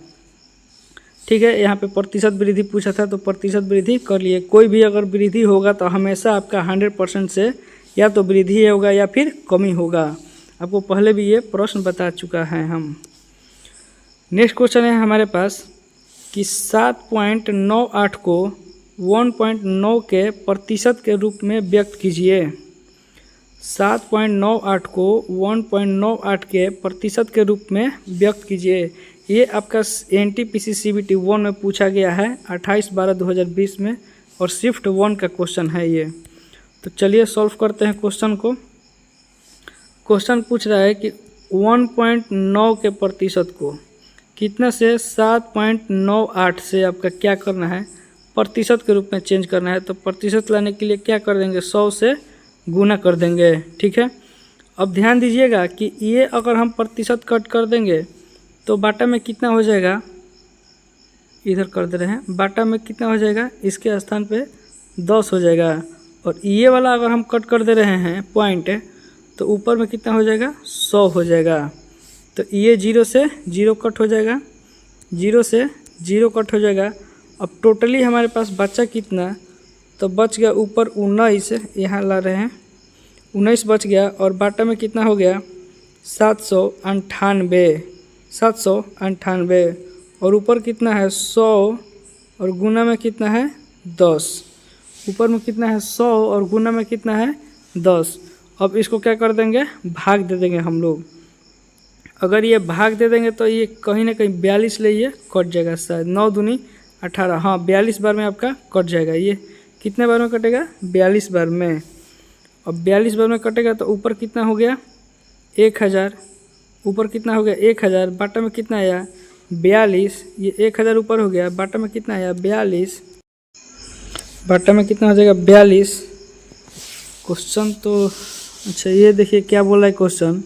ठीक है, यहाँ पे प्रतिशत वृद्धि पूछा था तो प्रतिशत वृद्धि कर लिए। कोई भी अगर वृद्धि होगा तो हमेशा आपका 100% से या तो वृद्धि होगा या फिर कमी होगा। आपको पहले भी ये प्रश्न बता चुका है हम। नेक्स्ट क्वेश्चन है हमारे पास कि 7.98 को 1.9 के प्रतिशत के रूप में व्यक्त कीजिए। 7.98 को 1.98 के प्रतिशत के रूप में व्यक्त कीजिए। ये आपका NTPC CBT 1 में पूछा गया है 28/12/2020 में और शिफ्ट 1 का क्वेश्चन है ये। तो चलिए सॉल्व करते हैं क्वेश्चन को। क्वेश्चन पूछ रहा है कि 1.9 के प्रतिशत को कितना से 7.98 से आपका क्या करना है, प्रतिशत के रूप में चेंज करना है। तो प्रतिशत लाने के लिए क्या कर देंगे, 100 से गुना कर देंगे। ठीक है, अब ध्यान दीजिएगा कि ये अगर हम प्रतिशत कट कर देंगे तो बाटा में कितना हो जाएगा, इधर कर दे रहे हैं, बाटा में कितना हो जाएगा, इसके स्थान पे 10 हो जाएगा। और ये वाला अगर हम कट कर दे रहे हैं पॉइंट, तो ऊपर में कितना हो जाएगा 100 हो जाएगा। तो ये 0 से 0 कट हो जाएगा, 0 से 0 कट हो जाएगा। अब टोटली हमारे पास बचा कितना, तो बच गया ऊपर 19, यहाँ ला रहे हैं 19 बच गया। और बाटा में कितना हो गया 798 और ऊपर कितना है 100 और गुना में कितना है 10। ऊपर में कितना है 100 और गुना में कितना है 10। अब इसको क्या कर देंगे, भाग दे देंगे हम लोग। अगर ये भाग दे देंगे तो ये कहीं ना कहीं 42 ले ये कट जाएगा, शायद 9 दूनी 18, हाँ 42 बार में आपका कट जाएगा। ये कितने बार में कटेगा? 42 बार में। और 42 बार में कटेगा तो ऊपर कितना हो गया? 1000। ऊपर कितना हो गया? 1000। बाटा में कितना आया? 42। ये 1000 ऊपर हो गया, बाटा में कितना आया? 42। बाटा में कितना हो जाएगा? 42। क्वेश्चन तो अच्छा, ये देखिए क्या बोल रहा है क्वेश्चन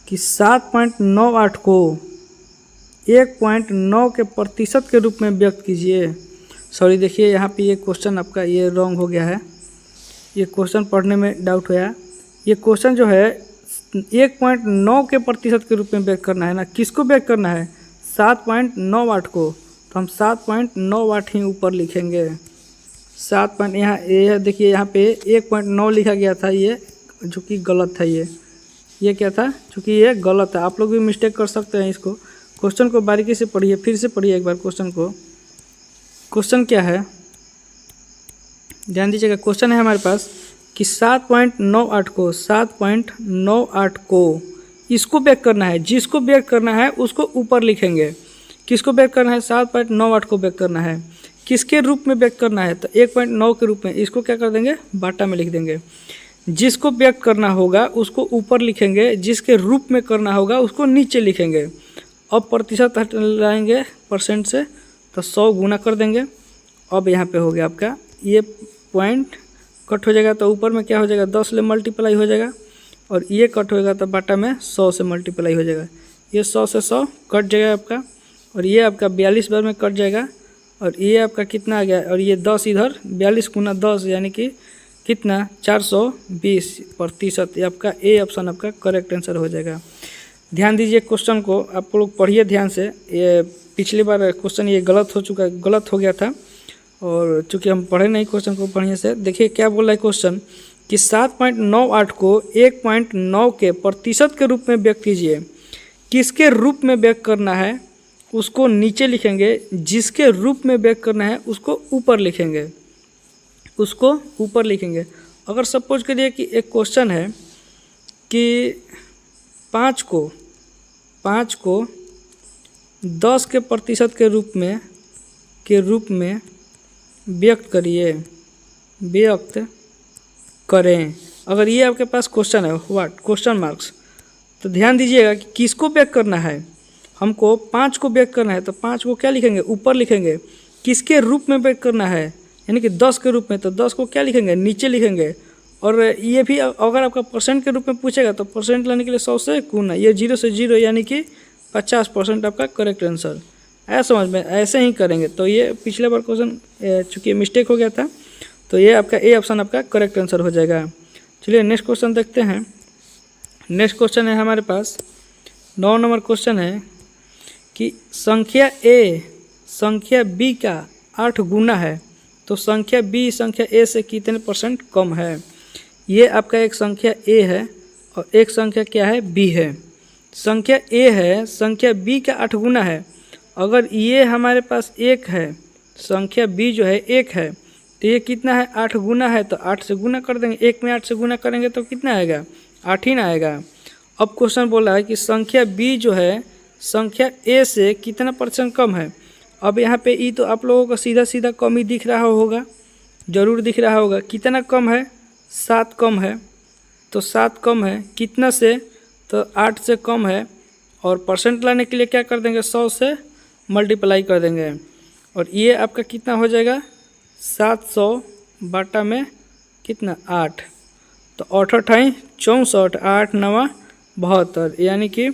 कि 7.98 को 1.9 के प्रतिशत के रूप में व्यक्त कीजिए। सॉरी, देखिए यहाँ पे ये क्वेश्चन आपका ये रॉन्ग हो गया है। ये क्वेश्चन पढ़ने में डाउट हुआ। ये क्वेश्चन जो है 1.9 के प्रतिशत के रूप में व्यक्त करना है ना। किसको व्यक्त करना है? 7.98 को। तो हम 7.98 ही ऊपर लिखेंगे। 7 पॉइंट यहाँ ये देखिए, यहाँ पे 1.9 लिखा गया था, ये जो कि गलत था। ये क्या था? चूँकि ये गलत है। आप लोग भी मिस्टेक कर सकते हैं। इसको क्वेश्चन को बारीकी से पढ़िए, फिर से पढ़िए एक बार क्वेश्चन को। क्वेश्चन क्या है ध्यान दीजिएगा। क्वेश्चन है हमारे पास कि 7.98 को इसको व्यक्त करना है। जिसको व्यक्त करना है उसको ऊपर लिखेंगे। किसको व्यक्त करना है? 7.98 को व्यक्त करना है। किसके रूप में व्यक्त करना है? तो 1.9 के रूप में। इसको क्या कर देंगे? बाटा में लिख देंगे। जिसको व्यक्त करना होगा उसको ऊपर लिखेंगे, जिसके रूप में करना होगा उसको नीचे लिखेंगे। अब प्रतिशत हट लाएंगे परसेंट से, तो 100 गुना कर देंगे। अब यहाँ पे हो गया आपका ये पॉइंट कट हो जाएगा, तो ऊपर में क्या हो जाएगा? 10 से मल्टीप्लाई हो जाएगा। और ये कट होएगा तो बाटा में 100 से मल्टीप्लाई हो जाएगा। ये 100 से 100 कट जाएगा आपका, और ये आपका 42 बार में कट जाएगा। और ये आपका कितना आ गया? और ये 10 इधर, 42 गुना 10 यानी कि कितना? 420%। ये आपका ए ऑप्शन आपका करेक्ट आंसर हो जाएगा। ध्यान दीजिए क्वेश्चन को, आप लोग पढ़िए ध्यान से। ये पिछली बार क्वेश्चन ये गलत हो गया था, और चूँकि हम पढ़े नहीं क्वेश्चन को बढ़िया से। देखिए क्या बोल रहा है क्वेश्चन कि 7.98 को 1.9 के प्रतिशत के रूप में व्यक्त कीजिए। किसके रूप में व्यक्त करना है उसको नीचे लिखेंगे, जिसके रूप में व्यक्त करना है उसको ऊपर लिखेंगे। अगर सपोज करिए कि एक क्वेश्चन है कि 5 को 10 के प्रतिशत के रूप में व्यक्त करें। अगर ये आपके पास क्वेश्चन है, व्हाट क्वेश्चन मार्क्स, तो ध्यान दीजिएगा कि किसको व्यक्त करना है। हमको 5 को व्यक्त करना है, तो 5 को क्या लिखेंगे? ऊपर लिखेंगे। किसके रूप में व्यक्त करना है? यानी कि 10 के रूप में, तो 10 को क्या लिखेंगे? नीचे लिखेंगे। और ये भी अगर आपका परसेंट के रूप में पूछेगा तो परसेंट लाने के लिए 100 से गुना, ये 0 से 0 यानी कि 50% आपका करेक्ट आंसर। ऐसा समझ में, ऐसे ही करेंगे। तो ये पिछले बार क्वेश्चन चूँकि मिस्टेक हो गया था, तो ये आपका ए ऑप्शन आपका करेक्ट आंसर हो जाएगा। चलिए नेक्स्ट क्वेश्चन देखते हैं। नेक्स्ट क्वेश्चन है हमारे पास 9 नंबर क्वेश्चन है कि संख्या ए संख्या बी का 8 गुना है, तो संख्या बी संख्या ए से कितने % कम है। ये आपका एक संख्या ए है और एक संख्या क्या है? बी है। संख्या ए है, संख्या बी का 8 गुना है। अगर ये हमारे पास 1 है, संख्या बी जो है 1 है, तो ये कितना है? 8 गुना है, तो 8 से गुना कर देंगे। 1 में 8 से गुना करेंगे तो कितना आएगा? 8 ही ना आएगा। अब क्वेश्चन बोला है कि संख्या बी जो है संख्या ए से कितना % कम है। अब यहाँ पे ई तो आप लोगों को सीधा सीधा कम ही दिख रहा होगा, जरूर दिख रहा होगा। कितना कम है? 7 कम है। तो 7 कम है कितना से? तो 8 से कम है। और परसेंट लाने के लिए क्या कर देंगे? 100 से मल्टीप्लाई कर देंगे। और ये आपका कितना हो जाएगा? 700 बाटा में कितना? 8। तो 8 8 64, 8 9 72, यानी कि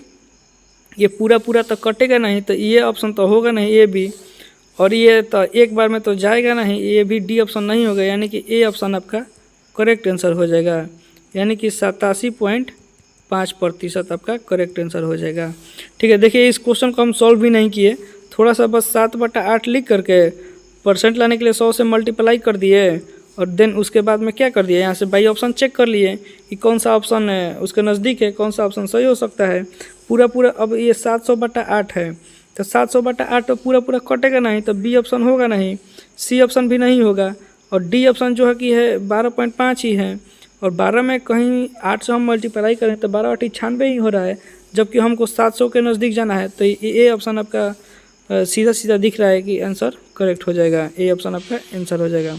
ये पूरा तो कटेगा नहीं, तो ये ऑप्शन तो होगा नहीं, ए बी। और ये तो एक बार में तो जाएगा नहीं, ये भी डी ऑप्शन नहीं होगा, यानी कि ए ऑप्शन आपका करेक्ट आंसर हो जाएगा। यानी कि 87.5% आपका करेक्ट आंसर हो जाएगा। ठीक है, देखिए इस क्वेश्चन को हम सॉल्व भी नहीं किए, थोड़ा सा बस 7/8 लिख करके परसेंट लाने के लिए 100 से मल्टीप्लाई कर दिए, और देन उसके बाद में क्या कर दिया? यहाँ से बाई ऑप्शन चेक कर लिए कि कौन सा ऑप्शन उसके नज़दीक है, कौन सा ऑप्शन सही हो सकता है। पूरा अब ये 700/8 है, तो 700/8 तो पूरा कटेगा नहीं, तो बी ऑप्शन होगा नहीं, सी ऑप्शन भी नहीं होगा, और डी ऑप्शन जो है कि है 12.5 ही है। और 12 में कहीं 8 से हम मल्टीप्लाई करें तो 12 8 96 ही हो रहा है, जबकि हमको 700 के नज़दीक जाना है। तो ये ऑप्शन आपका सीधा दिख रहा है कि आंसर करेक्ट हो जाएगा, ए ऑप्शन आपका आंसर हो जाएगा।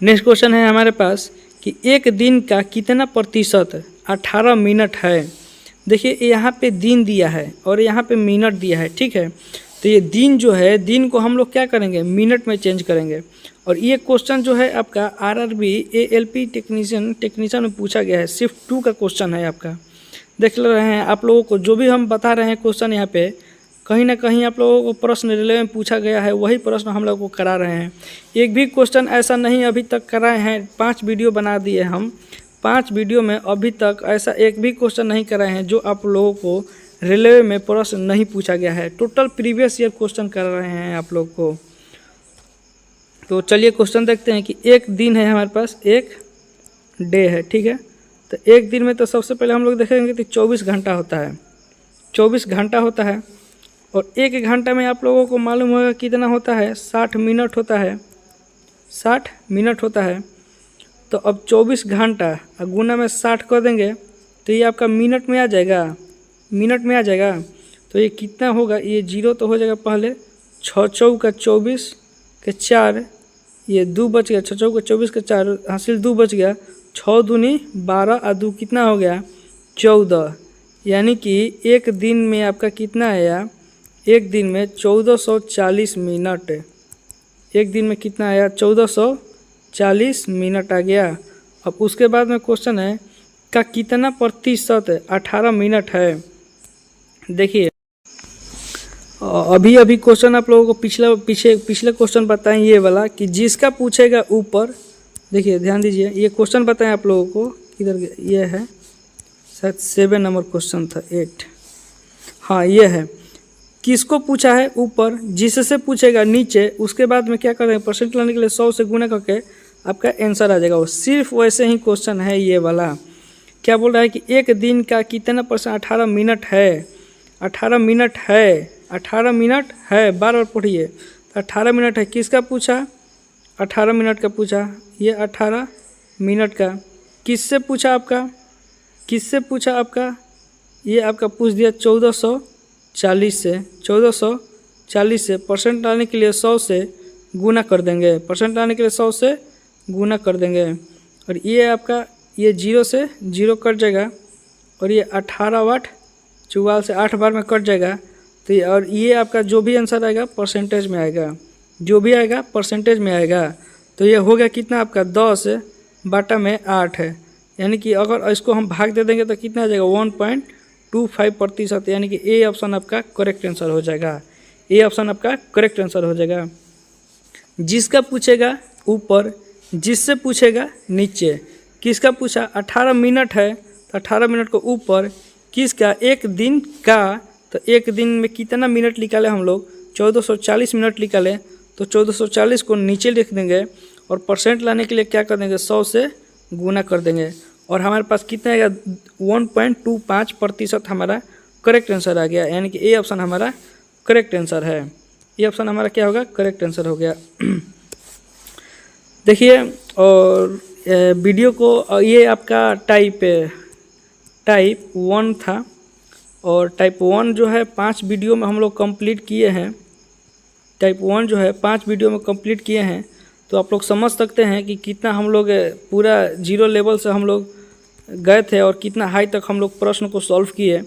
नेक्स्ट क्वेश्चन है हमारे पास कि एक दिन का कितना प्रतिशत 18 मिनट है। देखिए यहाँ पे दिन दिया है और यहाँ पे मिनट दिया है, ठीक है। तो ये दिन जो है, दिन को हम लोग क्या करेंगे, मिनट में चेंज करेंगे। और ये क्वेश्चन जो है आपका RRB ALP टेक्नीशियन में पूछा गया है, शिफ्ट 2 का क्वेश्चन है आपका। देख ले रहे हैं आप लोगों को, जो भी हम बता रहे हैं क्वेश्चन यहाँ पे कहीं ना कहीं आप लोगों को प्रश्न रेलवे में पूछा गया है, वही प्रश्न हम लोग को करा रहे हैं। एक भी क्वेश्चन ऐसा नहीं अभी तक कराए हैं, 5 वीडियो बना दिए हम, 5 वीडियो में अभी तक ऐसा एक भी क्वेश्चन नहीं कराए हैं जो आप लोगों को रेलवे में प्रश्न नहीं पूछा गया है। टोटल प्रीवियस ईयर क्वेश्चन कर रहे हैं आप लोग को। तो चलिए क्वेश्चन देखते हैं कि एक दिन है हमारे पास, एक डे है, ठीक है। तो एक दिन में तो सबसे पहले हम लोग देखेंगे कि 24 घंटा होता है, 24 घंटा होता है। और एक घंटा में आप लोगों को मालूम होगा कितना होता है, 60 मिनट होता है, 60 मिनट होता है। तो अब 24 घंटा गुना में 60 कर देंगे तो ये आपका मिनट में आ जाएगा, मिनट में आ जाएगा। तो ये कितना होगा, ये 0 तो हो जाएगा पहले, 6 चौका 24 के 4, ये 2 बच गया, 6 चौका 24 के 4 हासिल 2 बच गया, 6 दूनी 12 और 2 कितना हो गया, 14। यानी कि एक दिन में आपका कितना आया, एक दिन में 1440 मिनट, एक दिन में कितना आया, 1440 मिनट आ गया। अब उसके बाद में क्वेश्चन है का कितना प्रतिशत 18 मिनट है। देखिए अभी क्वेश्चन आप लोगों को पिछले क्वेश्चन बताएं, ये वाला कि जिसका पूछेगा ऊपर, देखिए ध्यान दीजिए, ये क्वेश्चन बताएं आप लोगों को, किधर ये है, शायद 7 नंबर क्वेश्चन था, 8, हाँ ये है। किसको पूछा है ऊपर, जिससे पूछेगा नीचे, उसके बाद में क्या करेंगे, परसेंट लाने के लिए 100 से गुना करके आपका आंसर आ जाएगा। वो सिर्फ वैसे ही क्वेश्चन है ये वाला। क्या बोल रहा है कि एक दिन का कितना परसेंट 18 मिनट है, 18 मिनट है, 18 मिनट है, बार बार पढ़िए। 18 मिनट है, किसका पूछा, 18 मिनट का पूछा, ये 18 मिनट का किससे पूछा आपका, किससे पूछा आपका, ये आपका पूछ दिया 1440 से, 1440 से परसेंट लाने के लिए 100 से गुना कर देंगे, परसेंट लाने के लिए 100 से गुना कर देंगे। और ये आपका ये 0 से 0 कट जाएगा और ये 18 वाट 44 से 8 बार में कट जाएगा। तो ये और ये आपका जो भी आंसर आएगा परसेंटेज में आएगा, जो भी आएगा परसेंटेज में आएगा। तो ये हो गया कितना आपका 10 बटा में 8 है, यानी कि अगर इसको हम भाग दे देंगे तो कितना आ जाएगा 1.25%, यानी कि ए ऑप्शन आपका करेक्ट आंसर हो जाएगा, ए ऑप्शन आपका करेक्ट आंसर हो जाएगा। जिसका पूछेगा ऊपर, जिससे पूछेगा नीचे, किसका पूछा 18 मिनट है तो 18 मिनट को ऊपर, किसका एक दिन का, तो एक दिन में कितना मिनट निकाले हम लोग 1440 मिनट निकाले, तो 1440 को नीचे लिख देंगे और परसेंट लाने के लिए क्या कर देंगे 100 से गुना कर देंगे और हमारे पास कितना आएगा 1.25% हमारा करेक्ट आंसर आ गया, यानी कि ए ऑप्शन हमारा करेक्ट आंसर है। ये ऑप्शन हमारा क्या होगा, करेक्ट आंसर हो गया। देखिए और वीडियो को, ये आपका टाइप 1 था और टाइप 1 जो है 5 वीडियो में हम लोग कंप्लीट किए हैं, टाइप 1 जो है 5 वीडियो में कंप्लीट किए हैं। तो आप लोग समझ सकते हैं कि कितना हम लोग पूरा 0 लेवल से हम लोग गए थे और कितना हाई तक हम लोग प्रश्न को सॉल्व किए।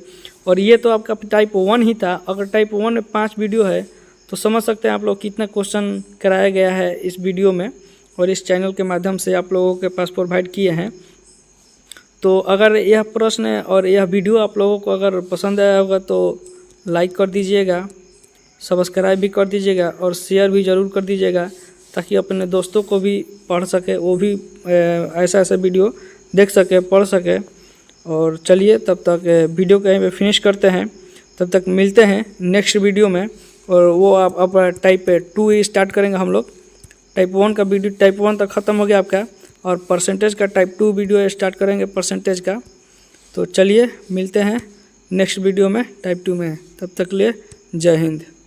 और ये तो आपका टाइप 1 ही था। अगर टाइप 1 में 5 वीडियो है तो समझ सकते हैं आप लोग कितना क्वेश्चन कराया गया है इस वीडियो में और इस चैनल के माध्यम से आप लोगों के पास प्रोवाइड किए हैं। तो अगर यह प्रश्न और यह वीडियो आप लोगों को अगर पसंद आया होगा तो लाइक कर दीजिएगा, सब्सक्राइब भी कर दीजिएगा और शेयर भी ज़रूर कर दीजिएगा ताकि अपने दोस्तों को भी पढ़ सके, वो भी ऐसा वीडियो देख सके, पढ़ सके। और चलिए तब तक वीडियो को यहीं पे फिनिश करते हैं, तब तक मिलते हैं नेक्स्ट वीडियो में। और वो आप टाइप 2 स्टार्ट करेंगे हम लोग। टाइप 1 का वीडियो टाइप 1 तक ख़त्म हो गया आपका और परसेंटेज का टाइप 2 वीडियो स्टार्ट करेंगे परसेंटेज का। तो चलिए मिलते हैं नेक्स्ट वीडियो में टाइप 2 में, तब तक लिए जय हिंद।